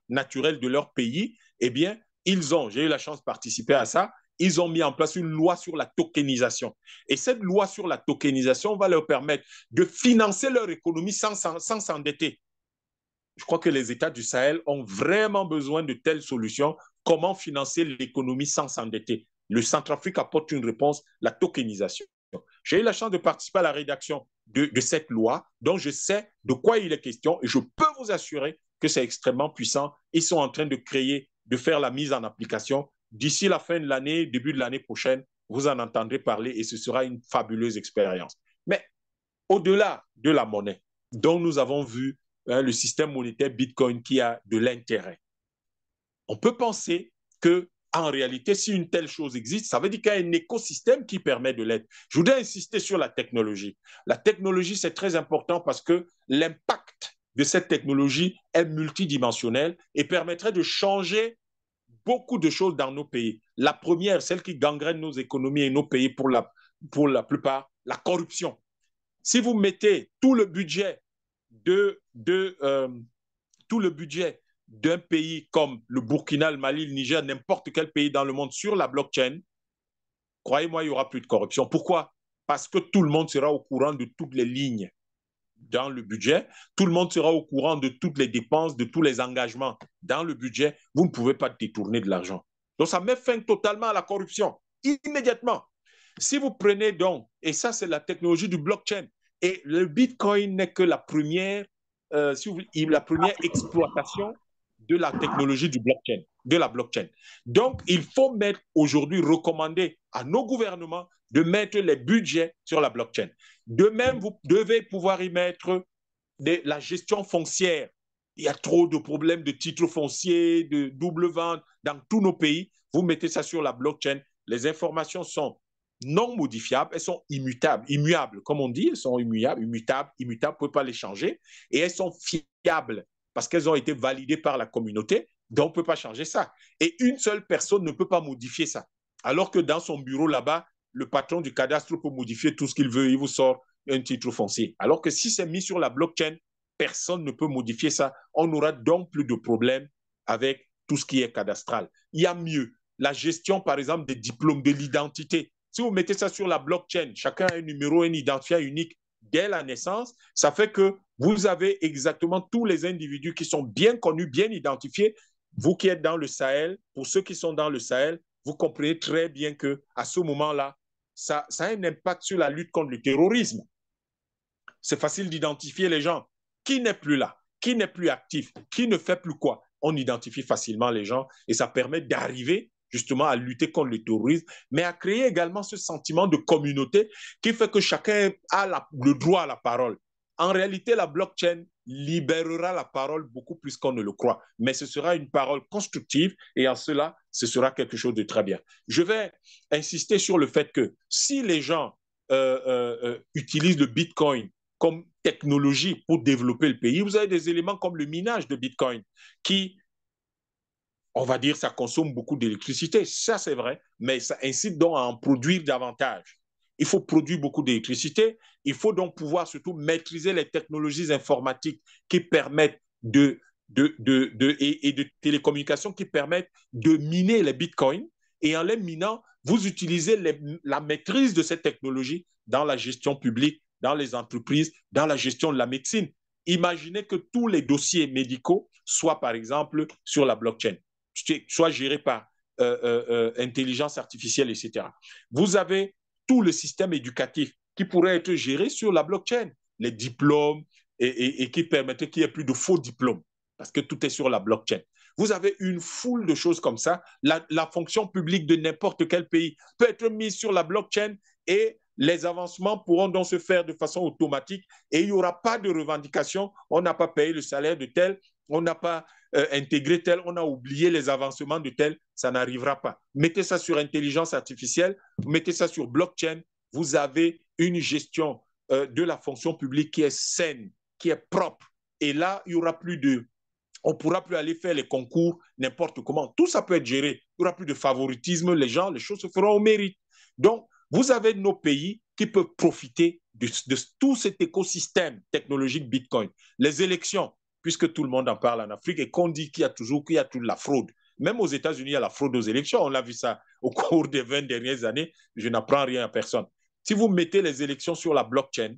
naturelles de leur pays, eh bien, j'ai eu la chance de participer à ça, ils ont mis en place une loi sur la tokenisation. Et cette loi sur la tokenisation va leur permettre de financer leur économie sans s'endetter. Je crois que les États du Sahel ont vraiment besoin de telles solutions. Comment financer l'économie sans s'endetter? Le Centrafrique apporte une réponse, la tokenisation. J'ai eu la chance de participer à la rédaction de cette loi, donc je sais de quoi il est question et je peux vous assurer que c'est extrêmement puissant. Ils sont en train de faire la mise en application. D'ici la fin de l'année, début de l'année prochaine, vous en entendrez parler et ce sera une fabuleuse expérience. Mais au-delà de la monnaie, dont nous avons vu le système monétaire Bitcoin qui a de l'intérêt, on peut penser que en réalité, si une telle chose existe, ça veut dire qu'il y a un écosystème qui permet de l'aide. Je voudrais insister sur la technologie. La technologie, c'est très important parce que l'impact de cette technologie est multidimensionnel et permettrait de changer beaucoup de choses dans nos pays. La première, celle qui gangrène nos économies et nos pays pour la plupart, la corruption. Si vous mettez tout le budget tout le budget d'un pays comme le Burkina, le Mali, le Niger, n'importe quel pays dans le monde sur la blockchain, croyez-moi, il n'y aura plus de corruption. Pourquoi? Parce que tout le monde sera au courant de toutes les lignes dans le budget, tout le monde sera au courant de toutes les dépenses, de tous les engagements dans le budget. Vous ne pouvez pas détourner de l'argent. Donc, ça met fin totalement à la corruption, immédiatement. Si vous prenez donc, et ça, c'est la technologie du blockchain, et le Bitcoin n'est que la première, la première exploitation de la technologie du blockchain, de la blockchain. Donc, il faut mettre aujourd'hui, recommander à nos gouvernements de mettre les budgets sur la blockchain. De même, vous devez pouvoir y mettre la gestion foncière. Il y a trop de problèmes de titres fonciers, de double vente dans tous nos pays. Vous mettez ça sur la blockchain. Les informations sont non modifiables, elles sont immutables, immuables, comme on dit, elles sont immutables, vous ne pouvez pas les changer, et elles sont fiables parce qu'elles ont été validées par la communauté, donc on ne peut pas changer ça. Et une seule personne ne peut pas modifier ça. Alors que dans son bureau là-bas, le patron du cadastre peut modifier tout ce qu'il veut, il vous sort un titre foncier. Alors que si c'est mis sur la blockchain, personne ne peut modifier ça. On n'aura donc plus de problème avec tout ce qui est cadastral. Il y a mieux, la gestion, par exemple, des diplômes, de l'identité. Si vous mettez ça sur la blockchain, chacun a un numéro, un identifiant unique dès la naissance, ça fait que vous avez exactement tous les individus qui sont bien connus, bien identifiés. Vous qui êtes dans le Sahel, pour ceux qui sont dans le Sahel, vous comprenez très bien qu'à ce moment-là, ça a un impact sur la lutte contre le terrorisme. C'est facile d'identifier les gens. Qui n'est plus là? Qui n'est plus actif? Qui ne fait plus quoi? On identifie facilement les gens et ça permet d'arriver justement à lutter contre le terrorisme, mais à créer également ce sentiment de communauté qui fait que chacun a le droit à la parole. En réalité, la blockchain libérera la parole beaucoup plus qu'on ne le croit, mais ce sera une parole constructive et en cela, ce sera quelque chose de très bien. Je vais insister sur le fait que si les gens utilisent le Bitcoin comme technologie pour développer le pays, vous avez des éléments comme le minage de Bitcoin qui, on va dire, ça consomme beaucoup d'électricité. Ça, c'est vrai, mais ça incite donc à en produire davantage. Il faut produire beaucoup d'électricité. Il faut donc pouvoir surtout maîtriser les technologies informatiques qui permettent et de télécommunications qui permettent de miner les bitcoins. Et en les minant, vous utilisez la maîtrise de ces technologies dans la gestion publique, dans les entreprises, dans la gestion de la médecine. Imaginez que tous les dossiers médicaux soient, par exemple, sur la blockchain, soit gérés par intelligence artificielle, etc. Vous avez tout le système éducatif qui pourrait être géré sur la blockchain, les diplômes et qui permettrait qu'il n'y ait plus de faux diplômes parce que tout est sur la blockchain. Vous avez une foule de choses comme ça. La fonction publique de n'importe quel pays peut être mise sur la blockchain et les avancements pourront donc se faire de façon automatique et il n'y aura pas de revendication. On n'a pas payé le salaire de tel, on n'a pas intégré tel, on a oublié les avancements de tel, ça n'arrivera pas. Mettez ça sur intelligence artificielle, mettez ça sur blockchain, vous avez une gestion de la fonction publique qui est saine, qui est propre. Et là, il n'y aura plus de... On ne pourra plus aller faire les concours n'importe comment. Tout ça peut être géré. Il n'y aura plus de favoritisme. Les choses se feront au mérite. Donc, vous avez nos pays qui peuvent profiter de tout cet écosystème technologique Bitcoin. Les élections, puisque tout le monde en parle en Afrique et qu'on dit qu'il y a toute la fraude. Même aux États-Unis, il y a la fraude aux élections. On a vu ça au cours des 20 dernières années. Je n'apprends rien à personne. Si vous mettez les élections sur la blockchain,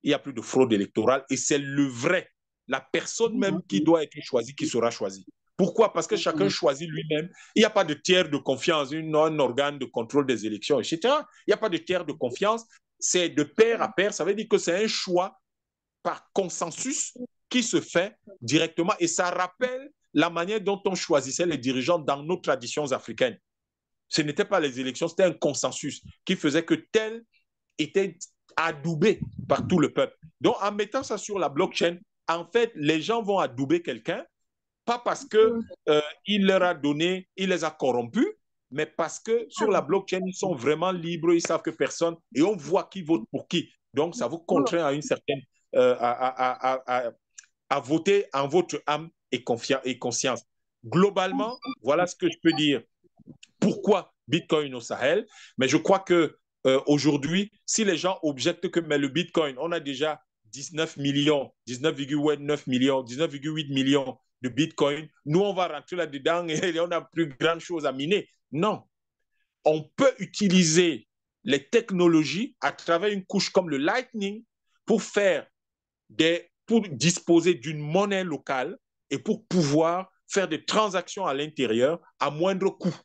il n'y a plus de fraude électorale et c'est le vrai, la personne même qui doit être choisie qui sera choisie. Pourquoi? Parce que chacun choisit lui-même. Il n'y a pas de tiers de confiance, un organe de contrôle des élections, etc. Il n'y a pas de tiers de confiance. C'est de pair à pair. Ça veut dire que c'est un choix par consensus qui se fait directement. Et ça rappelle la manière dont on choisissait les dirigeants dans nos traditions africaines. Ce n'était pas les élections, c'était un consensus qui faisait que tel était adoubé par tout le peuple. Donc, en mettant ça sur la blockchain, en fait, les gens vont adouber quelqu'un, pas parce que il leur a donné, il les a corrompus, mais parce que sur la blockchain, ils sont vraiment libres, ils savent que personne, et on voit qui vote pour qui. Donc, ça vous contraint à une certaine, à voter en votre âme et conscience. Globalement, voilà ce que je peux dire. Pourquoi Bitcoin au Sahel? Mais je crois que aujourd'hui, si les gens objectent que mais le Bitcoin, on a déjà 19 millions, 19,9 millions, 19,8 millions de Bitcoin, nous, on va rentrer là-dedans et on n'a plus grand chose à miner. Non. On peut utiliser les technologies à travers une couche comme le Lightning pour pour disposer d'une monnaie locale et pour pouvoir faire des transactions à l'intérieur à moindre coût.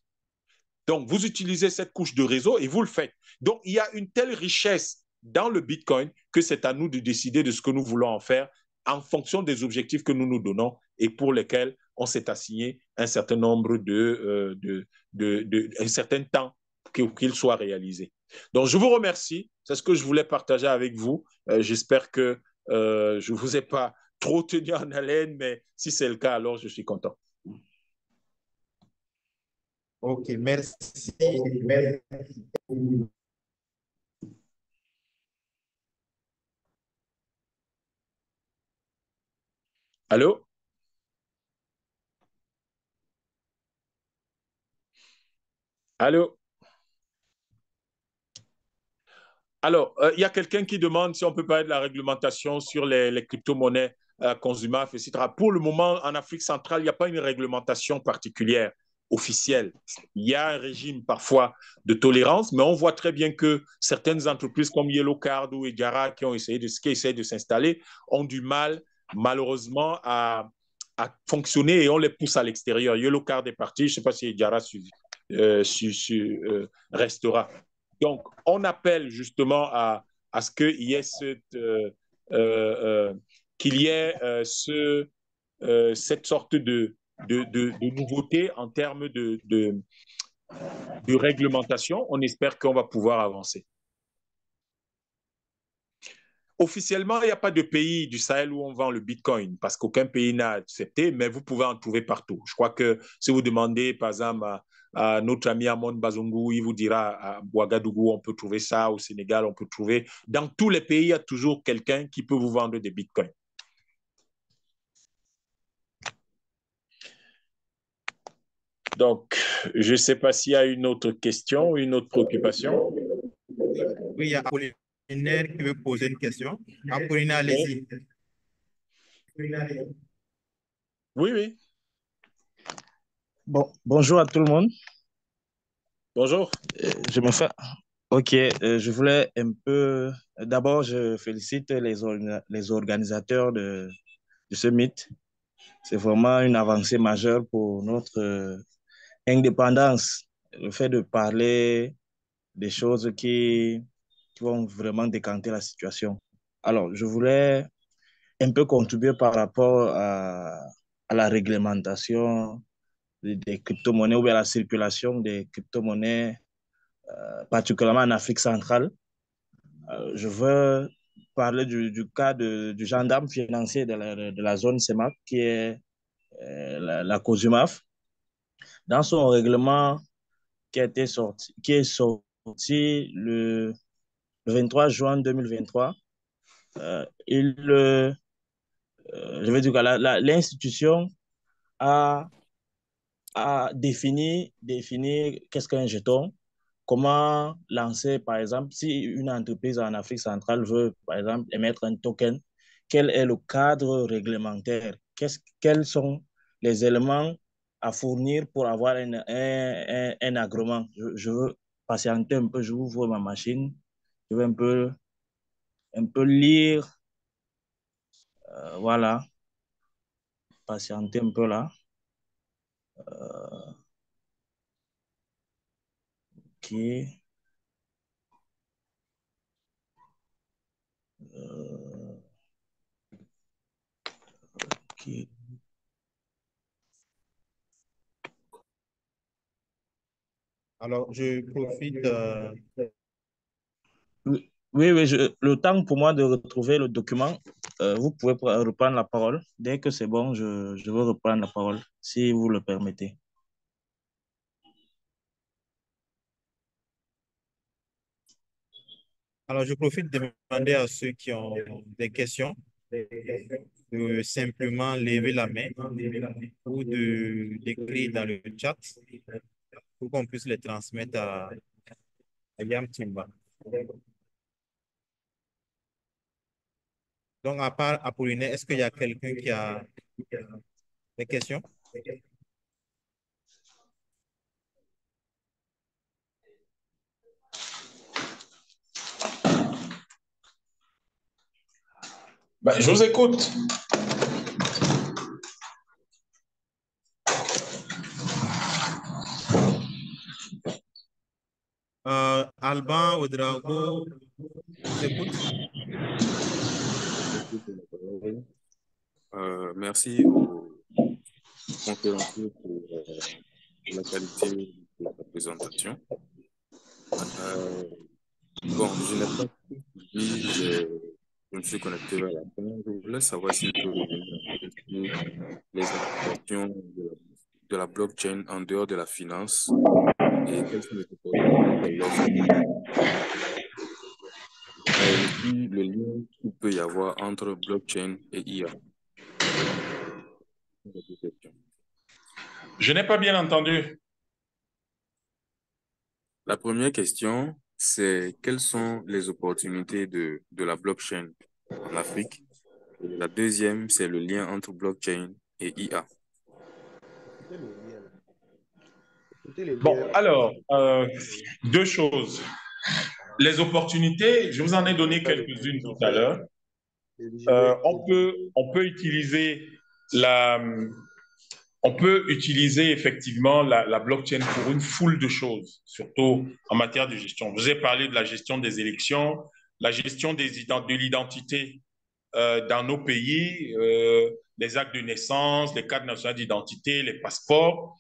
Donc, vous utilisez cette couche de réseau et vous le faites. Donc, il y a une telle richesse dans le Bitcoin que c'est à nous de décider de ce que nous voulons en faire en fonction des objectifs que nous nous donnons et pour lesquels on s'est assigné un certain nombre un certain temps qu'il soit réalisé. Donc, je vous remercie. C'est ce que je voulais partager avec vous. J'espère que je ne vous ai pas trop tenu en haleine, mais si c'est le cas, alors je suis content. Ok, merci. Allô? Allô? Alors, il y a quelqu'un qui demande si on peut parler de la réglementation sur les crypto-monnaies consumables, etc. Pour le moment, en Afrique centrale, il n'y a pas une réglementation particulière officielle. Il y a un régime parfois de tolérance, mais on voit très bien que certaines entreprises comme Yellowcard ou Ejara qui essayent de s'installer ont du mal, malheureusement, fonctionner et on les pousse à l'extérieur. Yellowcard est parti, je ne sais pas si Ejara restera. Donc, on appelle justement à ce qu'il y ait cette sorte de nouveautés en termes de réglementation. On espère qu'on va pouvoir avancer. Officiellement, il n'y a pas de pays du Sahel où on vend le Bitcoin parce qu'aucun pays n'a accepté, mais vous pouvez en trouver partout. Je crois que si vous demandez, par exemple, à notre ami Amon Bazungu, il vous dira à Ouagadougou, on peut trouver ça, au Sénégal, on peut trouver. Dans tous les pays, il y a toujours quelqu'un qui peut vous vendre des Bitcoins. Donc, je ne sais pas s'il y a une autre question, une autre préoccupation. Oui, il y a Apollinaire qui veut poser une question. Apollinaire, Oui, allez-y. oui, oui. Bon, bonjour à tout le monde. Bonjour. Je me fais. Ok, je voulais un peu. D'abord, je félicite les organisateurs de ce meet. C'est vraiment une avancée majeure pour notre indépendance. Le fait de parler des choses qui vont vraiment décanter la situation. Alors, je voulais un peu contribuer par rapport à la réglementation des crypto-monnaies ou à la circulation des crypto-monnaies, particulièrement en Afrique centrale. Je veux parler du cas du gendarme financier de la zone CEMAC, qui est la COSUMAF. Dans son règlement qui est sorti le 23 juin 2023, je veux dire que l'institution a, a défini qu'est-ce qu'un jeton, comment lancer, par exemple, si une entreprise en Afrique centrale veut, par exemple, émettre un token, quel est le cadre réglementaire? Quels sont les éléments à fournir pour avoir un agrément? Je veux patienter un peu, je ouvre ma machine, je veux un peu lire, voilà, patienter un peu là. Ok. Ok. Alors, je profite. Oui, le temps pour moi de retrouver le document, vous pouvez reprendre la parole. Dès que c'est bon, je veux reprendre la parole, si vous le permettez. Alors, je profite de demander à ceux qui ont des questions de simplement lever la main ou d'écrire dans le chat pour qu'on puisse les transmettre à Yam Timba. Donc, à part Apollinaire, est-ce qu'il y a quelqu'un qui a des questions? Ben, je vous écoute. Alban Ouedraogo, je vous écoute. Merci aux conférenciers pour la qualité de la présentation. Bon, je n'ai pas tout suivi, je me suis connecté vers la fin. Je voulais savoir s'il peut revenir un peu sur les applications de la blockchain en dehors de la finance et quelles sont les opportunités qu'elle offre. Et aussi le lien qu'il peut y avoir entre blockchain et IA. Je n'ai pas bien entendu. La première question, c'est quelles sont les opportunités de la blockchain en Afrique? Et la deuxième, c'est le lien entre blockchain et IA. Bon, alors, deux choses. Les opportunités, je vous en ai donné quelques-unes tout à l'heure. On peut utiliser la, on peut utiliser effectivement la blockchain pour une foule de choses, surtout en matière de gestion. Je vous ai parlé de la gestion des élections, la gestion de l'identité dans nos pays, les actes de naissance, les cartes nationales d'identité, les passeports.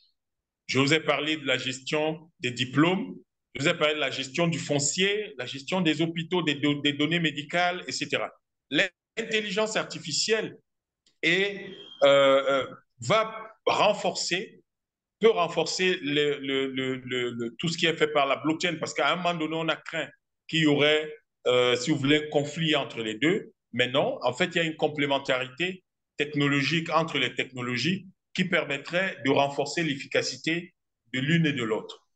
Je vous ai parlé de la gestion des diplômes. Je vous ai parlé de la gestion du foncier, la gestion des hôpitaux, des données médicales, etc. L'intelligence artificielle va renforcer, peut renforcer tout ce qui est fait par la blockchain, parce qu'à un moment donné, on a craint qu'il y aurait, si vous voulez, un conflit entre les deux. Mais non, en fait, il y a une complémentarité technologique entre les technologies qui permettrait de renforcer l'efficacité de l'une et de l'autre.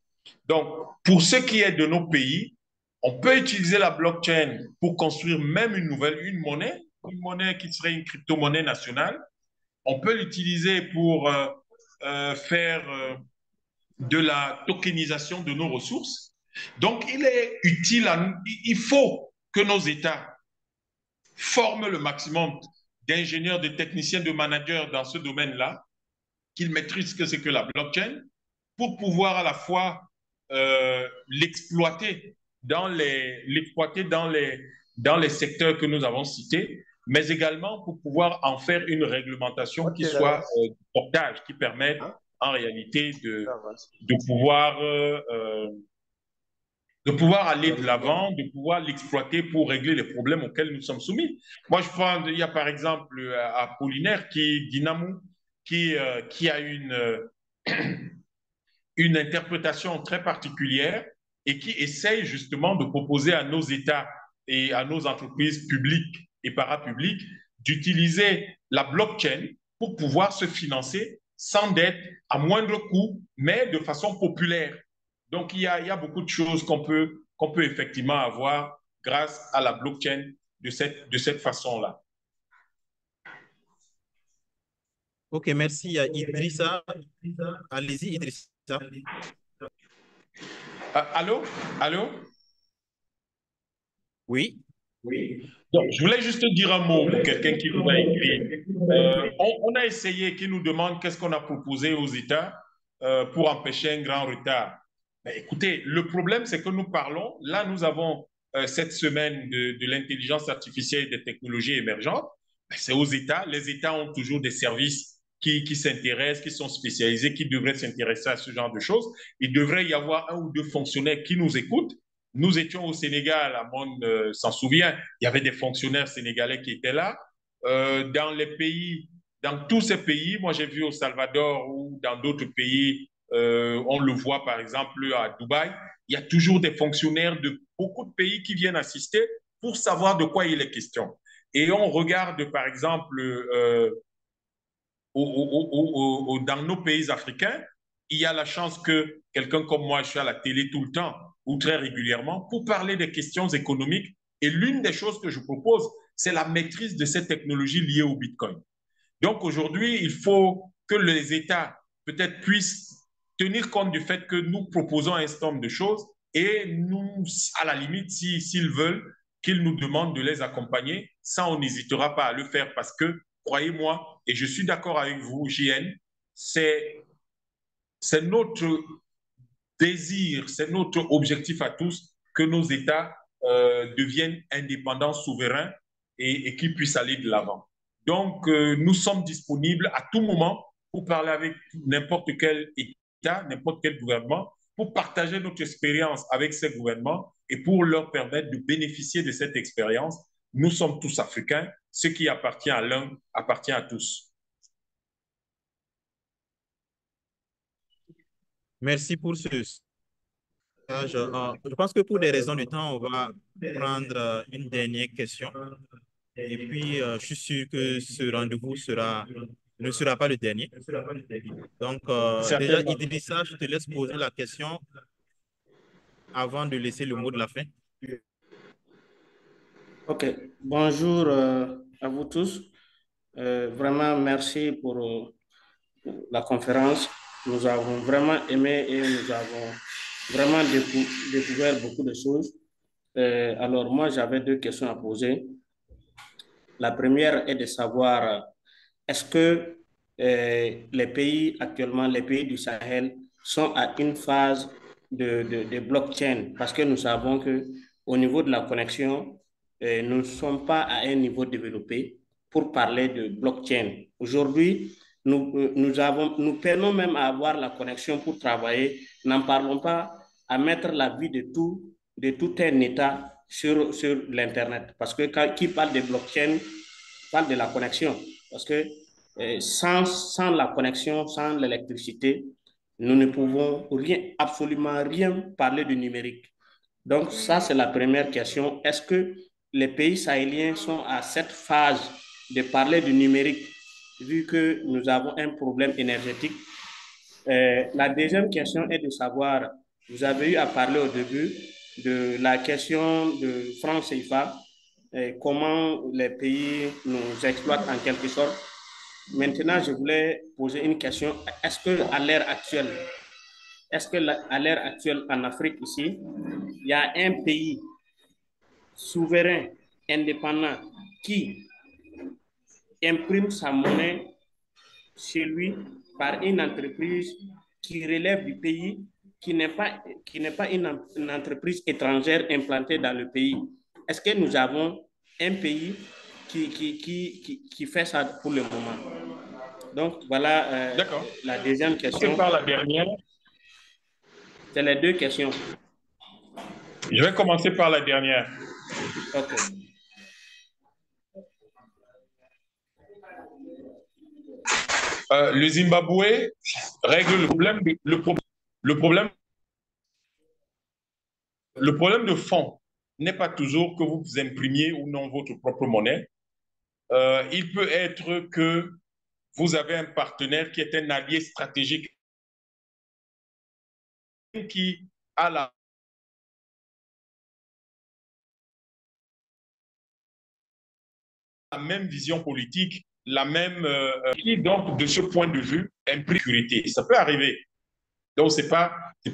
Donc, pour ce qui est de nos pays, on peut utiliser la blockchain pour construire même une monnaie qui serait une crypto-monnaie nationale. On peut l'utiliser pour faire de la tokenisation de nos ressources. Donc, il est utile il faut que nos États forment le maximum d'ingénieurs, de techniciens, de managers dans ce domaine-là, qu'ils maîtrisent ce que c'est que la blockchain, pour pouvoir à la fois l'exploiter dans les secteurs que nous avons cités, mais également pour pouvoir en faire une réglementation qui soit portage, qui permette en réalité de pouvoir aller de l'avant, de pouvoir l'exploiter pour régler les problèmes auxquels nous sommes soumis. Moi, je prends, il y a par exemple Apollinaire, Dinamou, qui a une interprétation très particulière et qui essaye justement de proposer à nos États et à nos entreprises publiques et parapubliques d'utiliser la blockchain pour pouvoir se financer sans dette, à moindre coût, mais de façon populaire. Donc, il y a beaucoup de choses qu'on peut effectivement avoir grâce à la blockchain de cette façon-là. Ok, merci Idrissa. Allez-y, Idrissa. Allô? Allô? Oui. Donc, je voulais juste dire un mot pour quelqu'un qui nous a écrit. On a essayé, qui nous demande qu'est-ce qu'on a proposé aux États pour empêcher un grand retard. Mais écoutez, le problème, c'est que nous parlons, là, nous avons cette semaine de l'intelligence artificielle et des technologies émergentes. C'est aux États. Les États ont toujours des services qui s'intéressent, qui sont spécialisés, qui devraient s'intéresser à ce genre de choses. Il devrait y avoir un ou deux fonctionnaires qui nous écoutent. Nous étions au Sénégal, Amon s'en souvient, il y avait des fonctionnaires sénégalais qui étaient là. Dans tous ces pays, moi j'ai vu au Salvador ou dans d'autres pays, on le voit par exemple à Dubaï, il y a toujours des fonctionnaires de beaucoup de pays qui viennent assister pour savoir de quoi il est question. Et on regarde par exemple dans nos pays africains, il y a la chance que quelqu'un comme moi, je suis à la télé tout le temps ou très régulièrement pour parler des questions économiques. Et l'une des choses que je propose, c'est la maîtrise de ces technologies liées au Bitcoin. Donc aujourd'hui, il faut que les États peut-être puissent tenir compte du fait que nous proposons un certain nombre de choses et nous, à la limite, s'ils veulent, qu'ils nous demandent de les accompagner. Ça, on n'hésitera pas à le faire parce que, croyez-moi, et je suis d'accord avec vous, JN, c'est notre désir, c'est notre objectif à tous que nos États deviennent indépendants, souverains et qu'ils puissent aller de l'avant. Donc, nous sommes disponibles à tout moment pour parler avec n'importe quel État, n'importe quel gouvernement, pour partager notre expérience avec ces gouvernements et pour leur permettre de bénéficier de cette expérience. Nous sommes tous africains. Ce qui appartient à l'un appartient à tous. Merci pour ce stage. Je pense que pour des raisons du temps, on va prendre une dernière question. Et puis, je suis sûr que ce rendez-vous ne sera pas le dernier. Donc, déjà, Idrissa, je te laisse poser la question avant de laisser le mot de la fin. Ok, bonjour à vous tous. Vraiment, merci pour la conférence. Nous avons vraiment aimé et nous avons vraiment découvert beaucoup de choses. Alors, moi, j'avais deux questions à poser. La première est de savoir, est-ce que les pays actuellement, les pays du Sahel, sont à une phase de blockchain? Parce que nous savons qu'au niveau de la connexion, nous ne sommes pas à un niveau développé. pour parler de blockchain. Aujourd'hui, nous peinons même à avoir la connexion pour travailler. N'en parlons pas à mettre la vie de tout un État sur l'Internet. Parce que qui parle de blockchain parle de la connexion. Parce que sans la connexion, sans l'électricité, nous ne pouvons rien, absolument rien parler du numérique. Donc, ça, c'est la première question. Est-ce que les pays sahéliens sont à cette phase de parler du numérique, vu que nous avons un problème énergétique? La deuxième question est de savoir, vous avez eu à parler au début de la question de franc CFA, comment les pays nous exploitent en quelque sorte. Maintenant, je voulais poser une question. Est-ce qu'à l'ère actuelle, à l'ère actuelle en Afrique ici, il y a un pays souverain, indépendant, qui imprime sa monnaie chez lui par une entreprise qui relève du pays, qui n'est pas une entreprise étrangère implantée dans le pays? Est-ce que nous avons un pays qui fait ça pour le moment? Donc, voilà la deuxième question. Par la dernière. C'est les deux questions. Je vais commencer par la dernière. OK. Le Zimbabwe règle le problème de fond n'est pas toujours que vous imprimiez ou non votre propre monnaie. Il peut être que vous avez un partenaire qui est un allié stratégique qui a la même vision politique, la même qui donc de ce point de vue imprime sécurité. Ça peut arriver. Donc c'est pas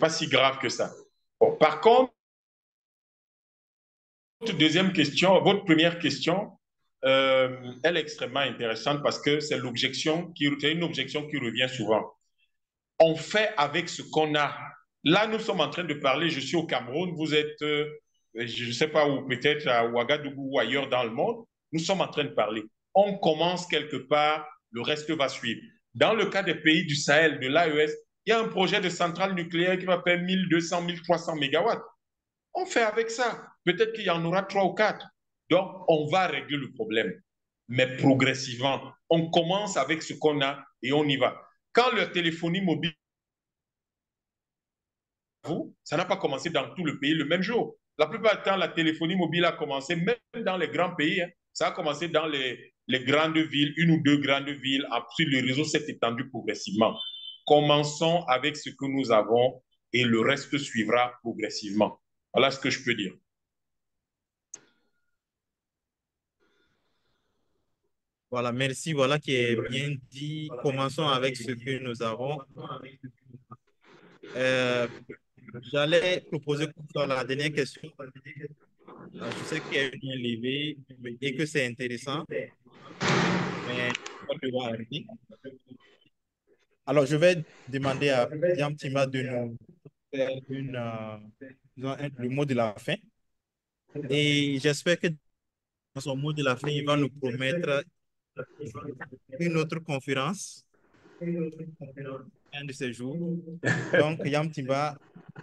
si grave que ça. Bon, par contre, votre première question, elle est extrêmement intéressante parce que c'est une objection qui revient souvent. On fait avec ce qu'on a. Là, nous sommes en train de parler, je suis au Cameroun, vous êtes, je ne sais pas où, peut-être à Ouagadougou ou ailleurs dans le monde, nous sommes en train de parler. On commence quelque part, le reste va suivre. Dans le cas des pays du Sahel, de l'AES, il y a un projet de centrale nucléaire qui va faire 1200, 1300 mégawatts. On fait avec ça. Peut-être qu'il y en aura 3 ou 4. Donc, on va régler le problème. Mais progressivement, on commence avec ce qu'on a et on y va. Quand la téléphonie mobile, ça n'a pas commencé dans tout le pays le même jour. La plupart du temps, la téléphonie mobile a commencé même dans les grands pays. Ça a commencé dans les grandes villes, une ou deux grandes villes. Ensuite, le réseau s'est étendu progressivement. Commençons avec ce que nous avons et le reste suivra progressivement. Voilà ce que je peux dire. Voilà, merci. Voilà qui est bien dit. Commençons avec ce que nous avons. J'allais proposer pour la dernière question. Je sais qu'elle est bien levée et que c'est intéressant, mais on devra arrêter. Alors, je vais demander à Yam Tima de nous faire le mot de la fin. Et j'espère que dans son mot de la fin, il va nous promettre une autre conférence un de ces jours. Donc, Yam Tima,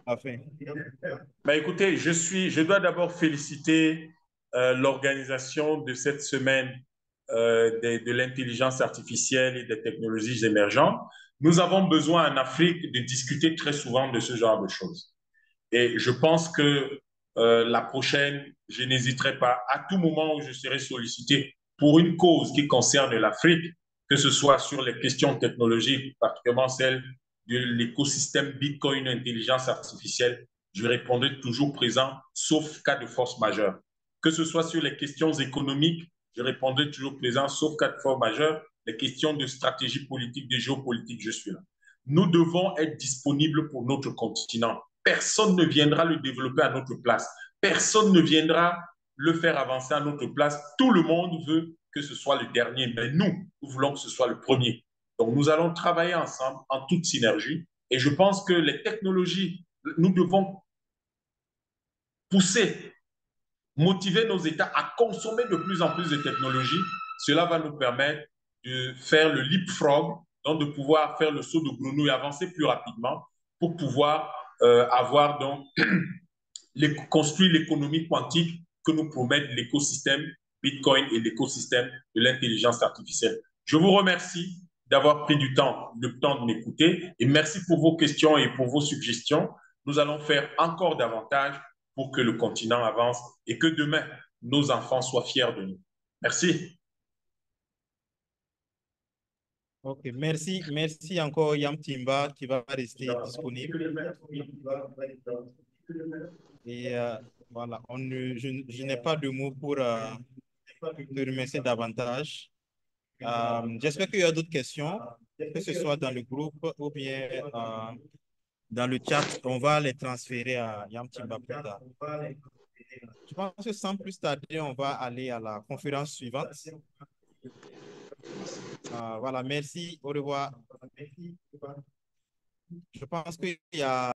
la fin. Ben écoutez, je dois d'abord féliciter l'organisation de cette semaine de l'intelligence artificielle et des technologies émergentes. Nous avons besoin en Afrique de discuter très souvent de ce genre de choses. Et je pense que la prochaine, je n'hésiterai pas, à tout moment où je serai sollicité pour une cause qui concerne l'Afrique, que ce soit sur les questions technologiques, particulièrement celles de l'écosystème Bitcoin, intelligence artificielle, je répondrai toujours présent, sauf cas de force majeure. Que ce soit sur les questions économiques, je répondrai toujours présent, sauf cas de force majeure. Les questions de stratégie politique, de géopolitique, je suis là. Nous devons être disponibles pour notre continent. Personne ne viendra le développer à notre place. Personne ne viendra le faire avancer à notre place. Tout le monde veut que ce soit le dernier, mais nous voulons que ce soit le premier. Donc, nous allons travailler ensemble en toute synergie. Et je pense que les technologies, nous devons pousser, motiver nos États à consommer de plus en plus de technologies, cela va nous permettre de faire le leapfrog, donc de pouvoir faire le saut de grenouille, avancer plus rapidement pour pouvoir avoir donc construire l'économie quantique que nous promettent l'écosystème Bitcoin et l'écosystème de l'intelligence artificielle. Je vous remercie d'avoir pris le temps de m'écouter et merci pour vos questions et pour vos suggestions. Nous allons faire encore davantage pour que le continent avance et que demain, nos enfants soient fiers de nous. Merci. Ok, merci encore Yam Timba qui va rester disponible. Et voilà, je n'ai pas de mots pour te remercier davantage. J'espère qu'il y a d'autres questions, que ce soit dans le groupe ou bien dans le chat. On va les transférer à Yam Timba plus tard. Je pense que sans plus tarder, on va aller à la conférence suivante. Voilà, merci, au revoir. Je pense qu'il y a